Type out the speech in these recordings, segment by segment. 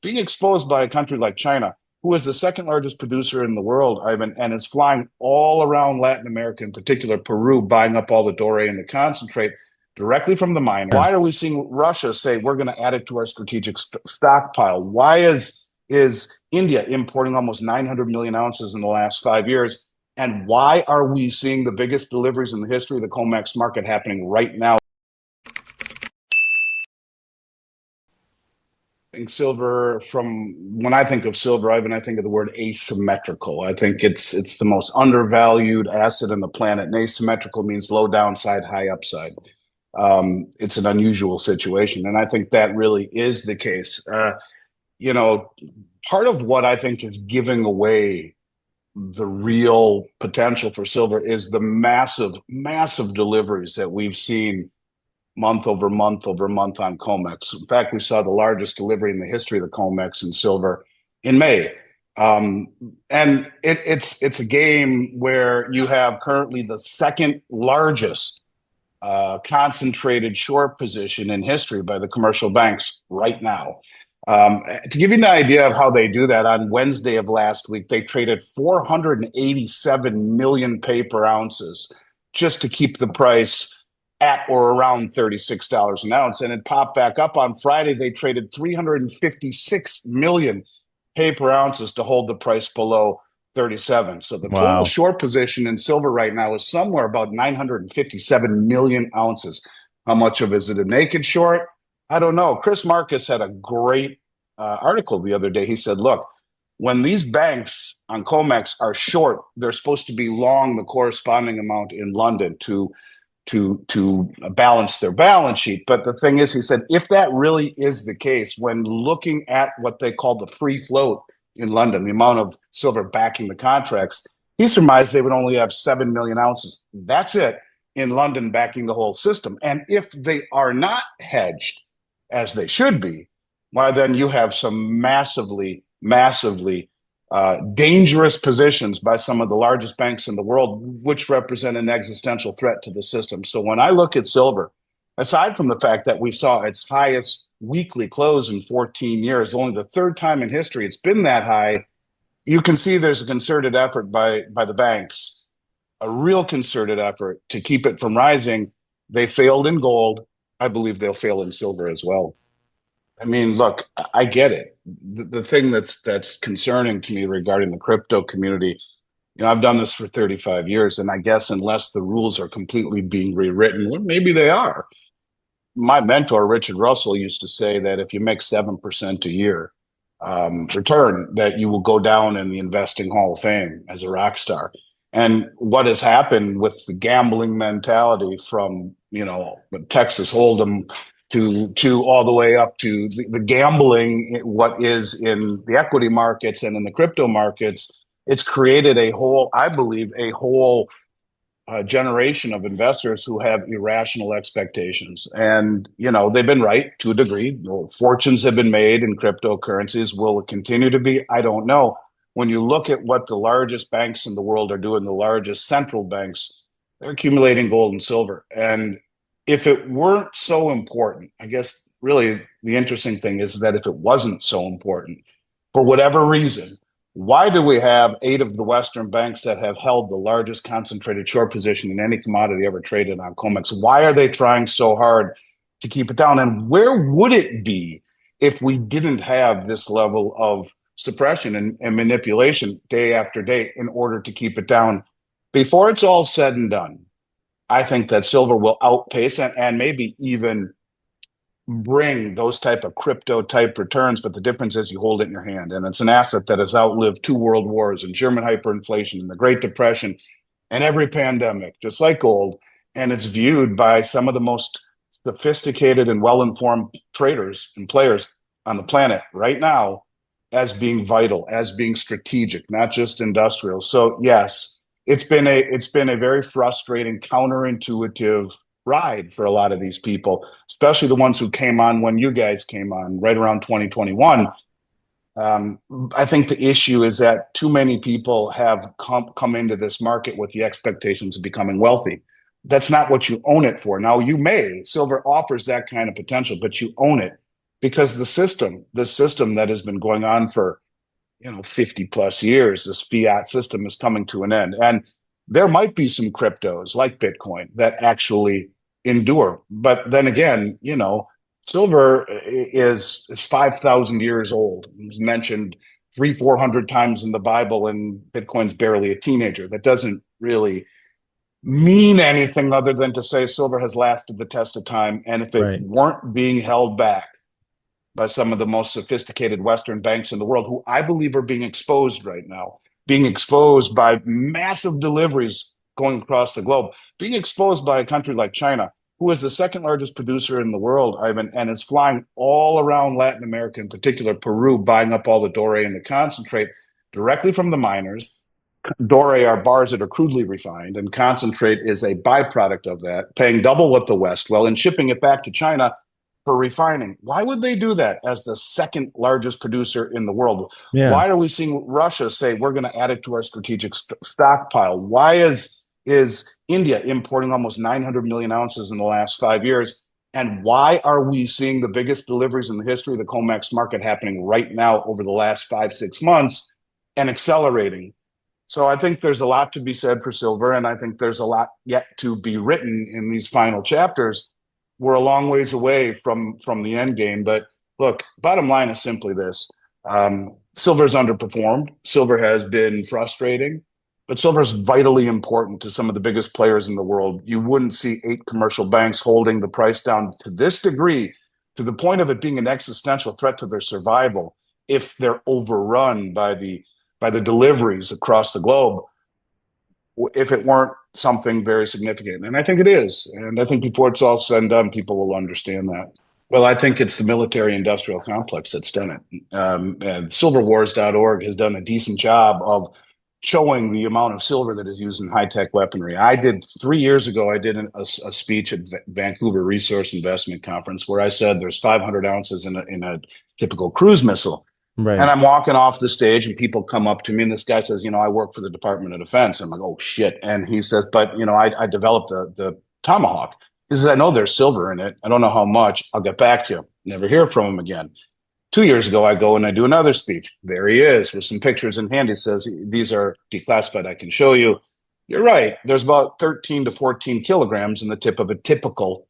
being exposed by a country like China, who is the second largest producer in the world, Ivan, and is flying all around Latin America, in particular Peru, buying up all the doré and the concentrate directly from the mine. Why are we seeing Russia say we're going to add it to our strategic stockpile? Why is India importing almost 900 million ounces in the last 5 years? And why are we seeing the biggest deliveries in the history of the COMEX market happening right now? Silver, from when I think of silver, Ivan, I think of the word asymmetrical. I think it's the most undervalued asset on the planet. And asymmetrical means low downside, high upside. It's an unusual situation, and I think that really is the case. You know, part of what I think is giving away the real potential for silver is the massive, massive deliveries that we've seen month over month over month on COMEX. In fact, we saw the largest delivery in the history of the COMEX in silver in May. And it's a game where you have currently the second largest concentrated short position in history by the commercial banks right now. To give you an idea of how they do that, on Wednesday of last week, they traded 487 million paper ounces just to keep the price at or around $36 an ounce. And it popped back up on Friday. They traded 356 million paper ounces to hold the price below 37. So the total Wow. short position in silver right now is somewhere about 957 million ounces. How much of it is it a naked short? I don't know. Chris Marcus had a great article the other day. He said, look, when these banks on COMEX are short, they're supposed to be long the corresponding amount in London to balance their balance sheet. But the thing is, he said, if that really is the case, when looking at what they call the free float in London, the amount of silver backing the contracts, he surmised they would only have 7 million ounces. That's it in London backing the whole system. And if they are not hedged as they should be, why then you have some massively, massively dangerous positions by some of the largest banks in the world, which represent an existential threat to the system. So when I look at silver, aside from the fact that we saw its highest weekly close in 14 years, only the third time in history it's been that high, you can see there's a concerted effort by the banks, a real concerted effort to keep it from rising. They failed in gold. I believe they'll fail in silver as well. I mean, look, I get it. The thing that's concerning to me regarding the crypto community, I've done this for 35 years, and I guess unless the rules are completely being rewritten, well, maybe they are. My mentor, Richard Russell, used to say that if you make 7% a year return, that you will go down in the investing Hall of Fame as a rock star. And what has happened with the gambling mentality from, Texas Hold'em to all the way up to the gambling, what is in the equity markets and in the crypto markets, it's created I believe, a whole generation of investors who have irrational expectations. And, they've been right to a degree. Fortunes have been made in cryptocurrencies. Will it continue to be? I don't know. When you look at what the largest banks in the world are doing, the largest central banks, they're accumulating gold and silver. And if it weren't so important, I guess really the interesting thing is that if it wasn't so important, for whatever reason, why do we have 8 of the Western banks that have held the largest concentrated short position in any commodity ever traded on COMEX? Why are they trying so hard to keep it down? And where would it be if we didn't have this level of suppression and manipulation day after day in order to keep it down? Before it's all said and done, I think that silver will outpace and maybe even bring those type of crypto type returns, but the difference is you hold it in your hand, and it's an asset that has outlived 2 world wars and German hyperinflation and the Great Depression and every pandemic, just like gold. And it's viewed by some of the most sophisticated and well-informed traders and players on the planet right now as being vital, as being strategic, not just industrial. So yes, it's been a very frustrating, counterintuitive ride for a lot of these people, especially the ones who came on when you guys came on right around 2021. I think the issue is that too many people have come into this market with the expectations of becoming wealthy. That's not what you own it for. Now, silver offers that kind of potential, but you own it because the system that has been going on for 50 plus years, this fiat system is coming to an end. And there might be some cryptos like Bitcoin that actually endure. But then again, silver is 5,000 years old. It's mentioned 400 times in the Bible, and Bitcoin's barely a teenager. That doesn't really mean anything other than to say silver has lasted the test of time. And if it Right. weren't being held back by some of the most sophisticated Western banks in the world, who I believe are being exposed right now, being exposed by massive deliveries going across the globe, being exposed by a country like China, who is the second largest producer in the world, Ivan, and is flying all around Latin America, in particular Peru, buying up all the doré and the concentrate directly from the miners. Doré are bars that are crudely refined, and concentrate is a byproduct of that, paying double what the West will, and shipping it back to China for refining. Why would they do that as the second largest producer in the world? Yeah. Why are we seeing Russia say we're going to add it to our strategic stockpile? Why is India importing almost 900 million ounces in the last 5 years? And why are we seeing the biggest deliveries in the history of the COMEX market happening right now over the last 5, 6 months and accelerating? So I think there's a lot to be said for silver, and I think there's a lot yet to be written in these final chapters. We're a long ways away from the end game, but look, bottom line is simply this: silver's underperformed. Silver has been frustrating, but silver is vitally important to some of the biggest players in the world. You wouldn't see 8 commercial banks holding the price down to this degree, to the point of it being an existential threat to their survival, if they're overrun by the deliveries across the globe, if it weren't something very significant. And I think it is. And I think before it's all said and done, people will understand that. Well, I think it's the military industrial complex that's done it. And silverwars.org has done a decent job of showing the amount of silver that is used in high-tech weaponry. I did 3 years ago, I did a speech at Vancouver Resource Investment Conference where I said there's 500 ounces in a typical cruise missile. And Right. I'm walking off the stage and people come up to me and this guy says, I work for the Department of Defense. I'm like, oh shit. And he says, but I developed the Tomahawk. He says, I know there's silver in it. I don't know how much. I'll get back to you. Never hear from him again. 2 years ago, I go and I do another speech. There he is with some pictures in hand. He says, these are declassified. I can show you. You're right. There's about 13 to 14 kilograms in the tip of a typical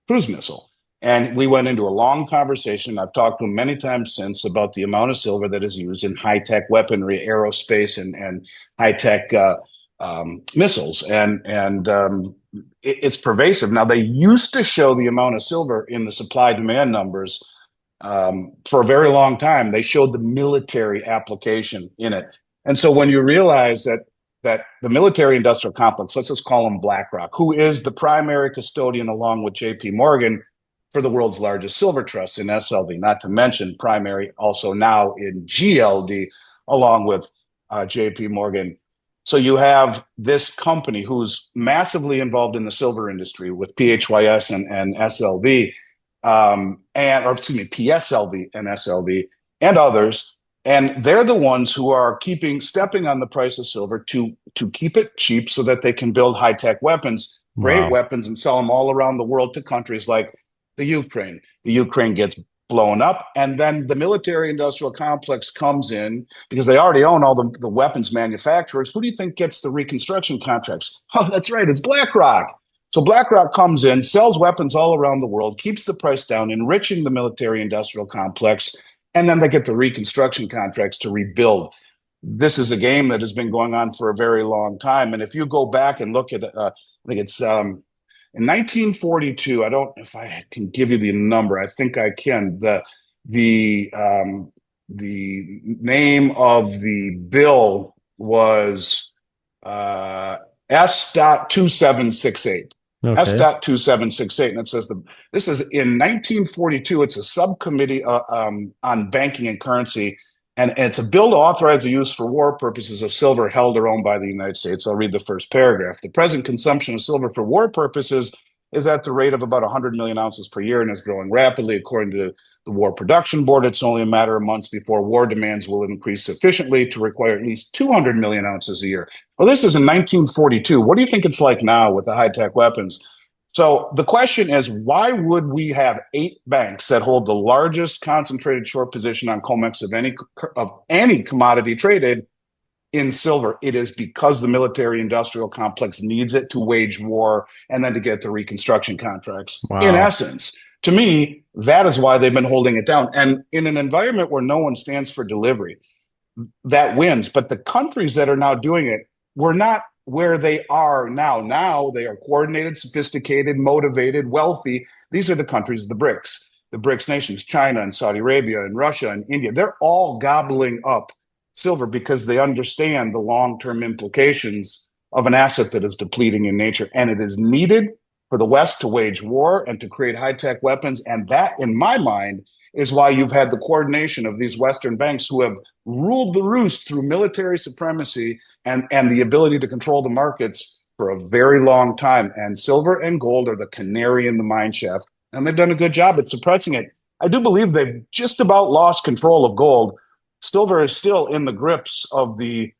cruise missile. And we went into a long conversation. I've talked to him many times since about the amount of silver that is used in high-tech weaponry, aerospace, and high-tech missiles. And it's pervasive. Now, they used to show the amount of silver in the supply-demand numbers for a very long time. They showed the military application in it. And so when you realize that the military industrial complex, let's just call them BlackRock, who is the primary custodian along with JP Morgan for the world's largest silver trust in SLV, not to mention primary also now in GLD along with JP Morgan. So you have this company who's massively involved in the silver industry with PHYS and SLV, or excuse me, PSLV and SLV and others. And they're the ones who are stepping on the price of silver to keep it cheap so that they can build high-tech weapons, create Wow. weapons, and sell them all around the world to countries like the Ukraine. The Ukraine gets blown up, and then the military-industrial complex comes in because they already own all the weapons manufacturers. Who do you think gets the reconstruction contracts? Oh, that's right, it's BlackRock. So BlackRock comes in, sells weapons all around the world, keeps the price down, enriching the military-industrial complex, and then they get the reconstruction contracts to rebuild. This is a game that has been going on for a very long time. And if you go back and look at, I think it's in 1942. I don't know if I can give you the number. I think I can. The name of the bill was S.2768. Okay. S.2768, and it says this is in 1942. It's a subcommittee on banking and currency, and it's a bill to authorize the use for war purposes of silver held or owned by the United States. I'll read the first paragraph. The present consumption of silver for war purposes is at the rate of about 100 million ounces per year and is growing rapidly. According to the War Production Board, it's only a matter of months before war demands will increase sufficiently to require at least 200 million ounces a year. Well, this is in 1942. What do you think it's like now with the high-tech weapons? So the question is, why would we have 8 banks that hold the largest concentrated short position on COMEX of any commodity traded in silver? It is because the military industrial complex needs it to wage war and then to get the reconstruction contracts. In Wow. essence, to me, that is why they've been holding it down. And in an environment where no one stands for delivery, that wins. But the countries that are now doing it were not where they are now. Now they are coordinated, sophisticated, motivated, wealthy. These are the countries of the BRICS nations, China and Saudi Arabia and Russia and India. They're all gobbling up silver because they understand the long-term implications of an asset that is depleting in nature. And it is needed for the West to wage war and to create high-tech weapons. And that, in my mind, is why you've had the coordination of these Western banks who have ruled the roost through military supremacy and the ability to control the markets for a very long time. And silver and gold are the canary in the mine shaft. And they've done a good job at suppressing it. I do believe they've just about lost control of gold. Silver is still in the grips of the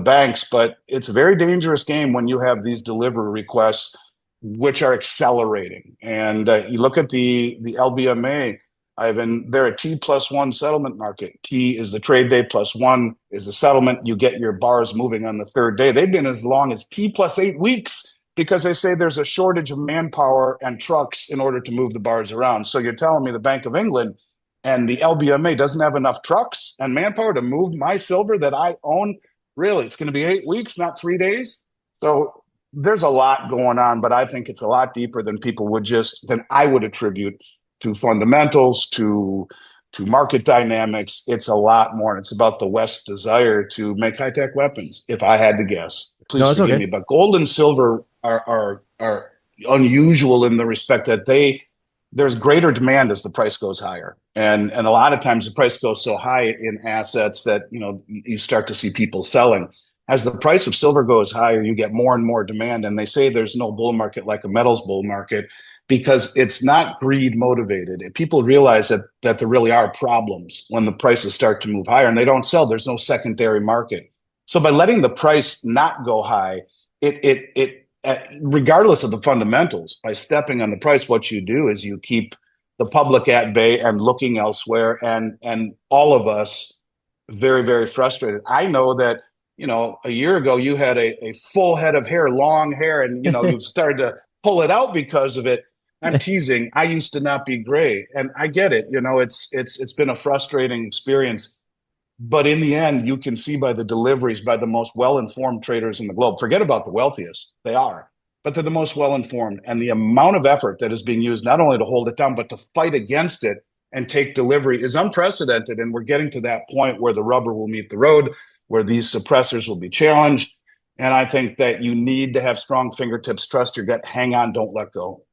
banks, but it's a very dangerous game when you have these delivery requests, which are accelerating. And you look at the LBMA, Ivan, they're a T plus one settlement market. T is the trade day plus one is the settlement. You get your bars moving on the third day. They've been as long as T plus 8 weeks because they say there's a shortage of manpower and trucks in order to move the bars around. So you're telling me the Bank of England and the LBMA doesn't have enough trucks and manpower to move my silver that I own? Really, it's going to be 8 weeks, not 3 days. So there's a lot going on, but I think it's a lot deeper than I would attribute to fundamentals, to market dynamics. It's a lot more. It's about the West's desire to make high-tech weapons, if I had to guess. Please No, it's forgive okay. me, but gold and silver are unusual in the respect that there's greater demand as the price goes higher. And a lot of times the price goes so high in assets that you start to see people selling. As the price of silver goes higher, you get more and more demand. And they say there's no bull market like a metals bull market because it's not greed motivated. And people realize that there really are problems when the prices start to move higher and they don't sell. There's no secondary market. So by letting the price not go high, it regardless of the fundamentals, by stepping on the price, what you do is you keep the public at bay and looking elsewhere, and all of us very, very frustrated. I know that a year ago you had a full head of hair, long hair, and you've started to pull it out because of it. I'm teasing. I used to not be gray, and I get it. It's been a frustrating experience. But in the end, you can see by the deliveries by the most well-informed traders in the globe. Forget about the wealthiest. They are. But they're the most well-informed. And the amount of effort that is being used not only to hold it down, but to fight against it and take delivery is unprecedented. And we're getting to that point where the rubber will meet the road, where these suppressors will be challenged. And I think that you need to have strong fingertips, trust your gut, hang on, don't let go.